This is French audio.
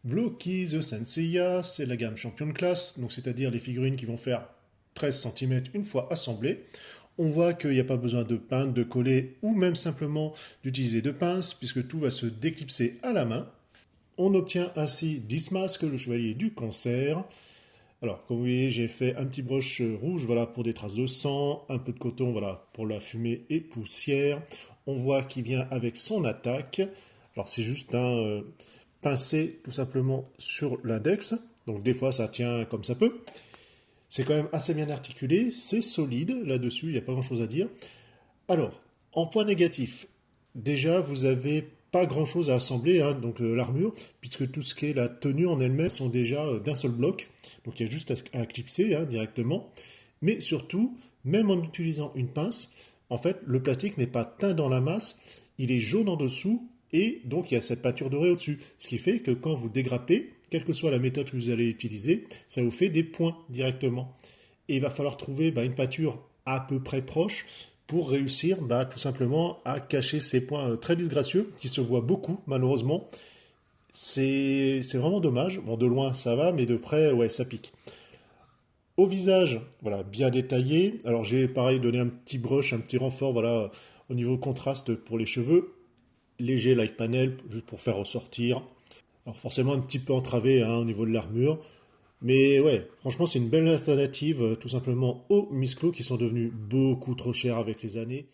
Blocky The Senseiya, c'est la gamme Champion de classe, donc c'est-à-dire les figurines qui vont faire 13 cm une fois assemblées. On voit qu'il n'y a pas besoin de peindre, de coller ou même simplement d'utiliser de pinces puisque tout va se déclipser à la main. On obtient ainsi Dismas, le chevalier du cancer. Alors, comme vous voyez, j'ai fait un petit broche rouge voilà, pour des traces de sang, un peu de coton voilà, pour la fumée et poussière. On voit qu'il vient avec son attaque. Alors, c'est juste un pincé tout simplement sur l'index. Donc, des fois, ça tient comme ça peut. C'est quand même assez bien articulé, c'est solide là-dessus, il n'y a pas grand-chose à dire. Alors, en point négatif, déjà, vous n'avez pas grand-chose à assembler, hein, donc l'armure, puisque tout ce qui est la tenue en elle-même sont déjà d'un seul bloc. Donc il y a juste à clipser hein, directement. Mais surtout, même en utilisant une pince, en fait, le plastique n'est pas teint dans la masse, il est jaune en dessous, et donc il y a cette peinture dorée au-dessus. Ce qui fait que quand vous dégrappez, quelle que soit la méthode que vous allez utiliser, ça vous fait des points directement. Et il va falloir trouver une peinture à peu près proche pour réussir tout simplement à cacher ces points très disgracieux qui se voient beaucoup malheureusement. C'est vraiment dommage. Bon, de loin ça va, mais de près, ouais, ça pique. Au visage, voilà, bien détaillé. Alors j'ai pareil donné un petit brush, un petit renfort, voilà, au niveau contraste pour les cheveux. Léger light panel, juste pour faire ressortir. Alors forcément un petit peu entravé hein, au niveau de l'armure. Mais ouais, franchement c'est une belle alternative tout simplement aux Miss Claw qui sont devenus beaucoup trop chers avec les années.